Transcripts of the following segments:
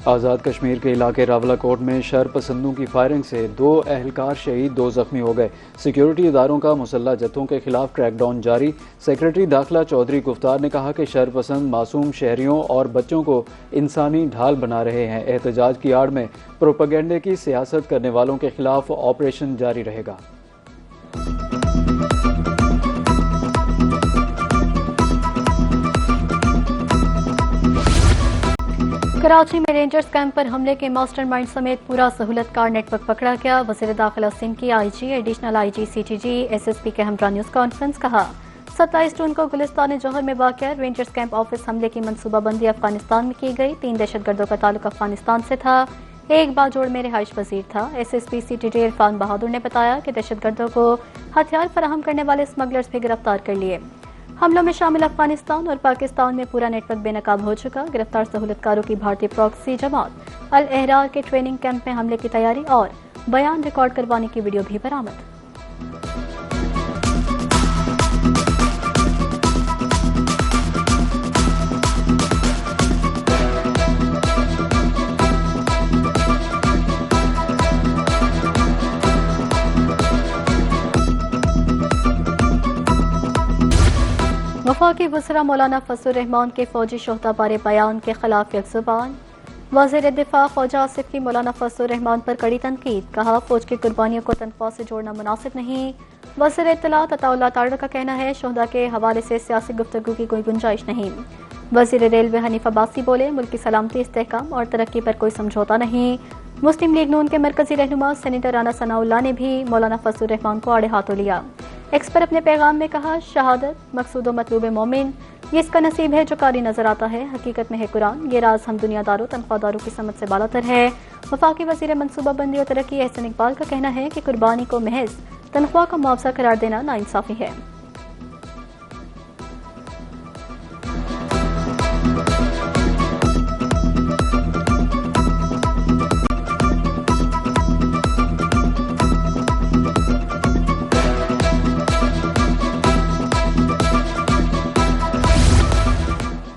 आज़ाद कश्मीर के इलाके रावलाकोट में शर पसंदों की फायरिंग से 2 एहलकार शहीद, 2 जख्मी हो गए। सिक्योरिटी इदारों का मुसल्लह जत्थों के खिलाफ क्रैकडाउन जारी। सेक्रेटरी दाखिला चौधरी गुफ्तार ने कहा कि शर पसंद मासूम शहरियों और बच्चों को इंसानी ढाल बना रहे हैं। एहतजाज की आड़ में प्रोपेगेंडे की सियासत करने वालों के खिलाफ ऑपरेशन जारी रहेगा। कराची में रेंजर्स कैंप पर हमले के मास्टरमाइंड समेत पूरा सहूलतकार नेटवर्क पकड़ा गया। वज़ीर दाखिला सिंध की IG, additional IG CTG, SSP के हमरा न्यूज कॉन्फ्रेंस। कहा 27 जून को गुलिस्तान जौहर में वाक़या रेंजर्स कैंप ऑफिस हमले की मनसूबाबंदी अफगानिस्तान में की गई। 3 दहशतगर्दों का ताल्लुक अफगानिस्तान से था। एक बाजोड़ में रिहाइश पजीर था। SSP CTG इरफान बहादुर ने बताया कि दहशतगर्दों को हथियार फराहम करने वाले स्मगलर्स भी गिरफ्तार कर लिए। हमलों में शामिल अफगानिस्तान और पाकिस्तान में पूरा नेटवर्क बेनकाब हो चुका। गिरफ्तार सहूलतकारों की भारतीय प्रॉक्सी जमात अल एहरार के ट्रेनिंग कैंप में हमले की तैयारी और बयान रिकॉर्ड करवाने की वीडियो भी बरामद। वफाकी वज़ीर मौलाना फजलुर रहमान के फौजी शोहदा बारे बयान के खिलाफ यकजुबान। वज़ीर दिफा ख्वाजा आसिफ की मौलाना फजलुर रहमान पर कड़ी तनकीद। कहा फौज की कुर्बानियों को तनख्वाह से जोड़ना मुनासिब नहीं। वज़ीर इत्तलात अताउल्लाह तारड़ का कहना है शोहदा के हवाले से सियासी गुफ्तगू की कोई गुंजाइश नहीं। वज़ीर रेलवे हनीफ अब्बासी बोले मुल्क की सलामती, इस्तेहकाम और तरक्की पर कोई समझौता नहीं। मुस्लिम लीग नून के मरकजी रहनुमा सेनेटर राना सनाउल्लाह ने भी मौलाना फजलुर रहमान को आड़े हाथों लिया। एक्स पर अपने पैगाम में कहा शहादत मकसूद व मतलूब मोमिन ये इसका नसीब है जो कारी नजर आता है, हकीकत में है कुरान। ये राज हम दुनियादारों तनख्वाहदारों की समझ से बालातर है। वफाकी वज़ीर मनसूबाबंदी और तरक्की एहसन इकबाल का कहना है कि कुर्बानी को महज तनख्वाह का मुआवजा करार देना नाइंसाफी है।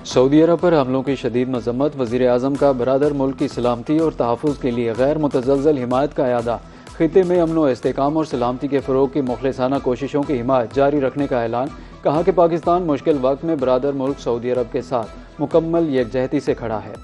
सऊदी अरब पर हमलों की शदीद मजम्मत। वज़ीर आज़म का बरादर मुल्क की सलामती और तहफ़्फ़ुज़ के लिए गैर मुतज़लज़ल हिमायत का इरादा। खित्ते में अमन व इस्तेहकाम और सलामती के फ़रोग़ की मुखलिसाना कोशिशों की हिमायत जारी रखने का ऐलान। कहा कि पाकिस्तान मुश्किल वक्त में बरादर मुल्क सऊदी अरब के साथ मुकम्मल यकजहती से खड़ा है।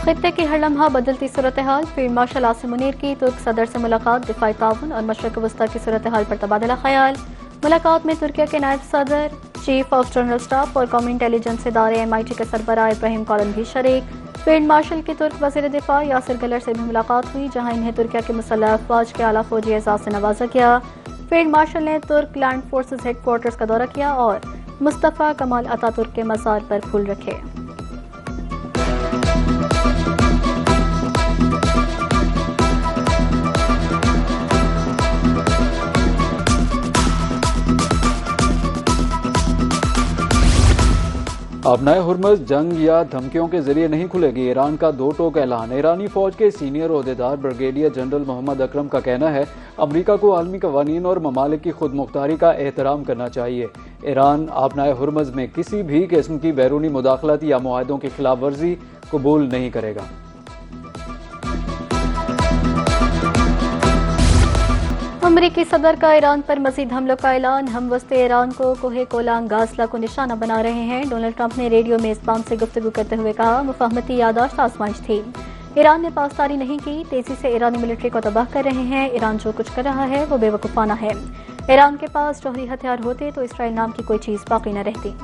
खित्ते की हर लम्हा बदलती सूरत हाल। फील्ड मार्शल आसिम मुनीर की तुर्क सदर से मुलाकात। दिफाई ताउन और मशरक़ वस्ता की सूरत हाल पर तबादला ख्याल। मुलाकात में तुर्किया के नायब सदर, चीफ ऑफ जनरल स्टाफ और कौमी इंटेलिजेंस इदारे MIT के सरबराह इब्राहिम कॉलन भी शरीक। फील्ड मार्शल की तुर्क वज़ीर दिफा यासिर गलर से भी मुलाकात हुई, जहाँ इन्हें तुर्किया के मुसल्लह अफ़वाज के आला फौजी एजाज़ से नवाजा गया। फील्ड मार्शल ने तुर्क लैंड फोर्सेस हेडक्वार्टर्स का दौरा किया और मुस्तफ़ा कमाल अतातुर्क के मज़ार पर फूल रखे। अपनाए हुर्मुज़ जंग या धमकियों के जरिए नहीं खुलेगी। ईरान का 2 टोक ऐलान। ईरानी फौज के senior ओहदेदार brigadier general Mohammad Akram का कहना है अमरीका को आलमी कवानीन और ममालिक की खुद मुख्तारी का एहतराम करना चाहिए। ईरान अपनाए हुर्मुज़ में किसी भी किस्म की बैरूनी मुदाखलत या मुआहदों की खिलाफ वर्जी कबूल नहीं करेगा। अमरीकी सदर का ईरान पर मजीद हमलों का ऐलान। हम वस्ते ईरान को कोहे कोलान गाजला को निशाना बना रहे हैं। डोनाल्ड ट्रंप ने रेडियो में इस बात से गुफ्तगू करते हुए कहा मुफाहमती यादाश्त आजमाइश थी। ईरान ने पासदारी नहीं की, तेजी से ईरानी मिलिट्री को तबाह कर रहे हैं। ईरान जो कुछ कर रहा है वो बेवकूफ़ाना है। ईरान के पास जौहरी हथियार होते तो इसराइल नाम की कोई चीज़ बाकी न रहती।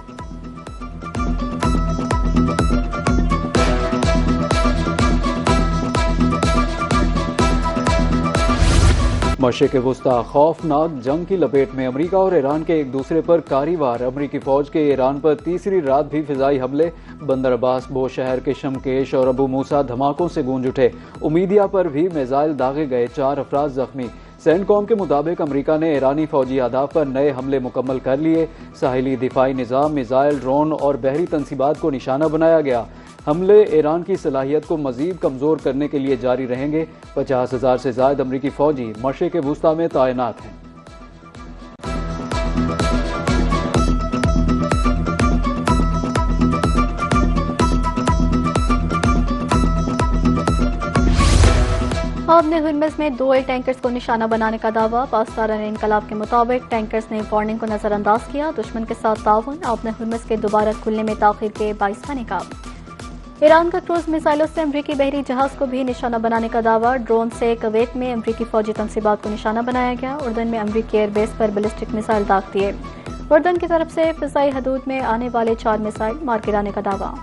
मशरिक़ वुस्ता खौफनाक जंग की लपेट में। अमरीका और ईरान के एक दूसरे पर कारी वार। अमरीकी फौज के ईरान पर तीसरी रात भी फिजाई हमले। बंदर अब्बास, बो शहर के शमकेश और अबू मूसा धमाकों से गूंज उठे। उमीदिया पर भी मिसाइल दागे गए, 4 अफराद जख्मी। सेंटकॉम के मुताबिक अमरीका ने ईरानी फौजी अहदाफ पर नए हमले मुकम्मल कर लिए। साहिली दिफाई निज़ाम, मिसाइल, ड्रोन और बहरी तनसीबात को निशाना बनाया गया। हमले ईरान की सलाहियत को मजीद कमज़ोर करने के लिए जारी रहेंगे। 50,000 से ज़ायद अमरीकी फौजी मशरिक़ वुस्ता में तैनात हैं। आपने हुर्मुज़ में 2 ऑयल टैंकर्स को निशाना बनाने का दावा। पासदारान इनकलाब के मुताबिक टैंकर्स ने वार्निंग को नजरअंदाज किया। दुश्मन के साथ ताउन आपने हुर्मुज़ के दोबारा खुलने में ताखीर के बाइस बनेगा। ईरान का क्रूज मिसाइलों से अमरीकी बहरी जहाज को भी निशाना बनाने का दावा। ड्रोन से कुवैत में अमरीकी फौजी तनसीबात को निशाना बनाया गया। उर्दन में अमरीकी एयरबेस पर बैलिस्टिक मिसाइल दाग दिए। उर्दन की तरफ से फिजाई हदूद में आने वाले 4 मिसाइल मार गिराने का दावा।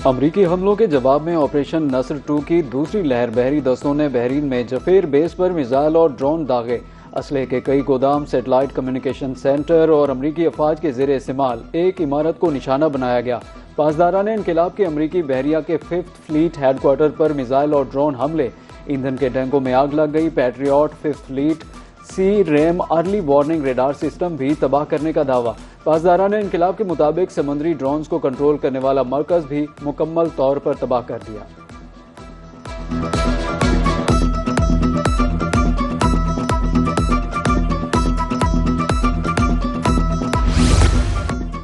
अमरीकी हमलों के जवाब में ऑपरेशन नस्र 2 की दूसरी लहर बहरी दस्तों ने बहरीन में जफेर बेस पर मिसाइल और ड्रोन दागे। असले के कई गोदाम, सैटेलाइट कम्युनिकेशन सेंटर और अमरीकी अफवाज के ज़ेरे इस्तेमाल एक इमारत को निशाना बनाया गया। पासदारान इनकलाब के अमरीकी बहरिया के 5th फ्लीट हेडक्वार्टर पर मिसाइल और ड्रोन हमले। ईंधन के टैंकों में आग लग गई। Patriot 5th fleet sea ram early warning radar system भी तबाह करने का दावा। पासदारान इनकलाब के मुताबिक समुद्री ड्रोन्स को कंट्रोल करने वाला मरकज भी मुकम्मल तौर पर तबाह कर दिया।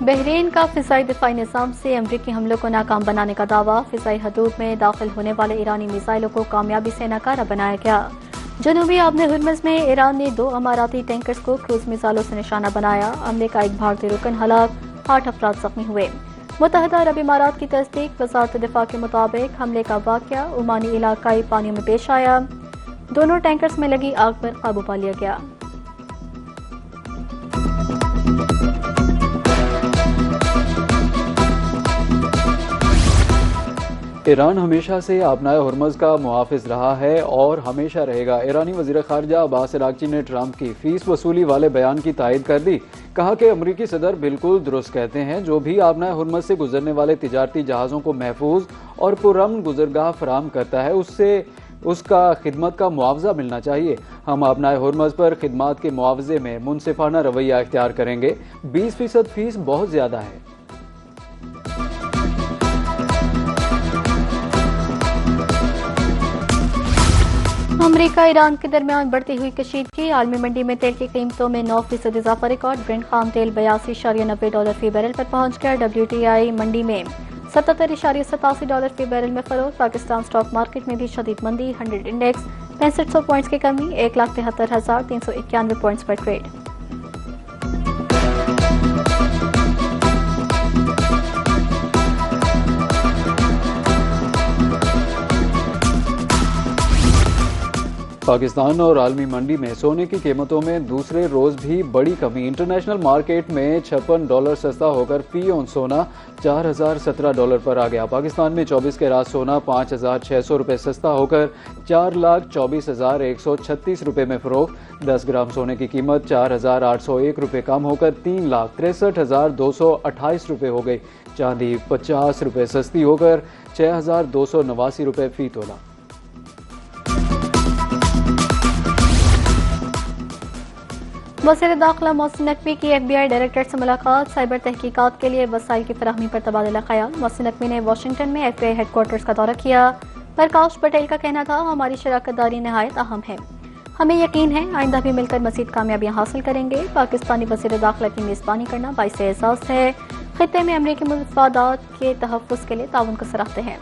बहरीन का फिजाई दिफाई निज़ाम से अमरीकी हमलों को नाकाम बनाने का दावा। फिजाई हदूद में दाखिल होने वाले ईरानी मिसाइलों को कामयाबी से नाकारा बनाया गया। जनूबी आबने हुर्मुज़ में ईरान ने 2 अमाराती टैंकर्स को क्रूज मिसाइलों से निशाना बनाया। हमले का एक भारतीय रुकन हलाक, 8 अफराद जख्मी हुए। मुत्तहदा अरब इमारात की तस्दीक। वज़ारत दिफा के मुताबिक हमले का वाक़या ओमानी इलाकाई पानियों में पेश आया। दोनों टैंकर्स में लगी आग पर काबू पा लिया गया। ईरान हमेशा से आपनाए हुर्मुज़ का मुहाफिज रहा है और हमेशा रहेगा। ईरानी वज़ीर ख़ारजा अब्बास अराग़ची ने ट्रंप की फीस वसूली वाले बयान की तायद कर दी। कहा कि अमरीकी सदर बिल्कुल दुरुस्त कहते हैं। जो भी आपनाए हुर्मुज़ से गुजरने वाले तिजारती जहाज़ों को महफूज और पुरअमन गुजरगाह फराहम करता है, उससे उसका खिदमत का मुआवजा मिलना चाहिए। हम आपनाए हुर्मुज़ पर खिदमत के मुआवजे में मुनसिफाना रवैया इख्तियार करेंगे। 20% फीस बहुत ज़्यादा है। अमरीका ईरान के दरमियान बढ़ती हुई कशीदगी। आलमी मंडी में तेल की कीमतों में 9% इजाफा रिकॉर्ड। ब्रेंट खाम तेल $82.90 फी बैरल पर पहुंच गया। WTI मंडी में $77.87 फी बैरल में फरोख्त। पाकिस्तान स्टॉक मार्केट में भी शदीद मंदी। 100 इंडेक्स 6500 पॉइंट्स की कमी, 1,73,391 पॉइंट्स पर ट्रेड। पाकिस्तान और आलमी मंडी में सोने की कीमतों में दूसरे रोज भी बड़ी कमी। इंटरनेशनल मार्केट में $56 सस्ता होकर फी औंस सोना $4017 पर आ गया। पाकिस्तान में 24 कैरात सोना $5600 सस्ता होकर $4,24,136 में फरोख्त। 10 ग्राम सोने की कीमत $4,801 कम होकर $3,63,228 हो गई। चांदी $50 सस्ती होकर $6,289 फी तोला। वज़ीर दाखिला मोहसिन नकवी की FBI डायरेक्टर से मुलाकात। साइबर तहकीकात के लिए वसाइल की फराहमी पर तबादला ख्याल। मोहसिन नकवी ने वाशिंगटन में FBI हेडक्वार्टर्स का दौरा किया। प्रकाश पटेल का कहना था, हमारी शराकतदारी नहायत अहम है। हमें यकीन है आइंदा भी मिलकर मज़ीद कामयाबियां हासिल करेंगे। पाकिस्तानी वज़ीर दाखिला की मेज़बानी करना बाइस एहसास है। खित्ते में अमरीकी मफादात के तहफ़्फ़ुज़ के लिए ताउन को सराहते हैं।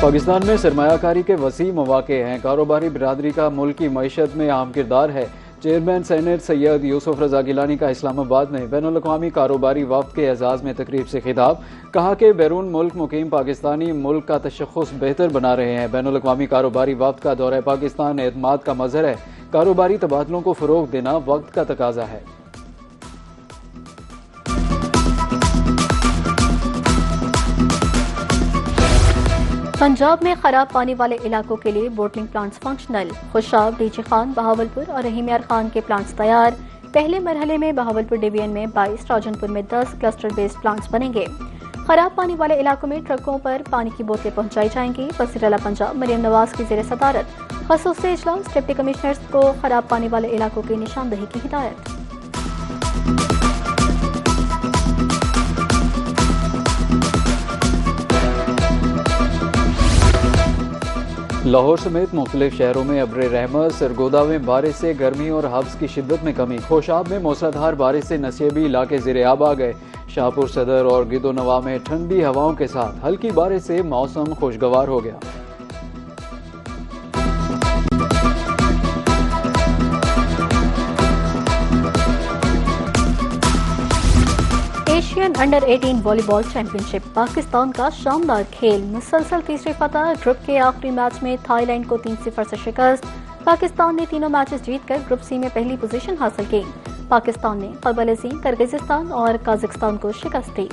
पाकिस्तान में सरमायाकारी के वसी मौक़े हैं। कारोबारी बिरादरी का मुल्क की मईशत में अहम किरदार है। चेयरमैन सेनेट सैयद यूसुफ रज़ा गिलानी का इस्लामाबाद में बैनुल-अक़वामी कारोबारी वफ़द के एजाज़ में तकरीब से खिताब। कहा कि बैरून मुल्क मुकीम पाकिस्तानी मुल्क का तशख़्ख़ुस बेहतर बना रहे हैं। बैनुल-अक़वामी कारोबारी वफ़द का दौरा पाकिस्तान एतमाद का मज़हर है। कारोबारी तबादलों को फ़रोग़ देना वक्त का तकाज़ा है। पंजाब में खराब पानी वाले इलाकों के लिए bottling plants functional. Khushab, DG Khan, Bahawalpur और रहीम यार खान के प्लांट्स तैयार। पहले मरहले में बहावलपुर डिवीजन में 22, राजनपुर में 10 क्लस्टर बेस्ड प्लांट्स बनेंगे। खराब पानी वाले इलाकों में ट्रकों पर पानी की बोतलें पहुंचाई जाएंगी। वज़ीर आला पंजाब मरियम नवाज की ज़ेर सदारत खसूसी इजलास, डिप्टी कमिश्नर्स को खराब पानी वाले इलाकों की निशानदही की हिदायत। लाहौर समेत मुख्तलिफ शहरों में अब्र रहमत, सरगोदा में बारिश से गर्मी और हब्स की शिद्दत में कमी। खोशाब में मूसलाधार बारिश से नसेबी इलाके ज़ेर-ए-आब आ गए। शाहपुर सदर और गिदोनवा में ठंडी हवाओं के साथ हल्की बारिश से मौसम खुशगवार हो गया। Asian under 18 volleyball championship, Pakistan का शानदार खेल, मुसलसल तीसरी फतह। ग्रुप के आखिरी मैच में थाईलैंड को 3-0 से शिकस्त। पाकिस्तान ने तीनों मैचेस जीतकर ग्रुप सी में पहली पोजीशन हासिल की। पाकिस्तान ने कबल अज़ीम किर्गिज़स्तान और कजाकिस्तान को शिकस्त दी।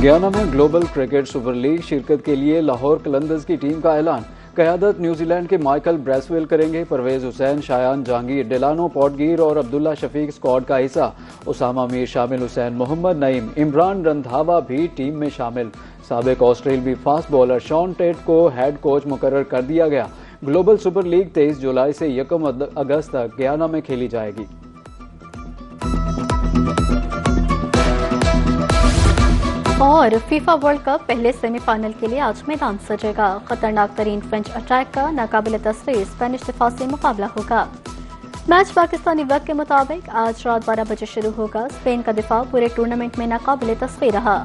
गयाना में ग्लोबल क्रिकेट सुपर लीग शिरकत के लिए लाहौर कलंदर्स की टीम का ऐलान। क़यादत न्यूजीलैंड के माइकल ब्रेसवेल करेंगे। परवेज हुसैन, शायान जहांगीर, डिलानो पॉटगीर और अब्दुल्ला शफीक स्क्वाड का हिस्सा। उसामा मीर शामिल, हुसैन मोहम्मद नईम, इमरान रंधावा भी टीम में शामिल। साबिक ऑस्ट्रेलियाई फास्ट बॉलर शॉन टेट को हेड कोच मुकर्रर कर दिया गया। ग्लोबल सुपर लीग 23 जुलाई से 1 अगस्त तक गयाना में खेली जाएगी। और फीफा वर्ल्ड कप पहले सेमीफाइनल के लिए आज मैदान सजेगा। खतरनाक तरीन फ्रेंच अटैक का नाकाबिले तस्वीर स्पेनिश दिफा से मुकाबला होगा। मैच पाकिस्तानी वक्त के मुताबिक आज रात 12 बजे शुरू होगा। स्पेन का दिफा पूरे टूर्नामेंट में नाकाबिले तस्वीर रहा।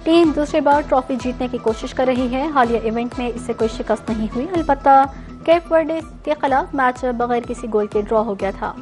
टीम दूसरी बार ट्रॉफी जीतने की कोशिश कर रही है। हालिया इवेंट में इससे कोई शिकस्त नहीं हुई, अलबत्ता केप वर्डे के खिलाफ मैच बगैर किसी गोल के ड्रॉ हो गया था।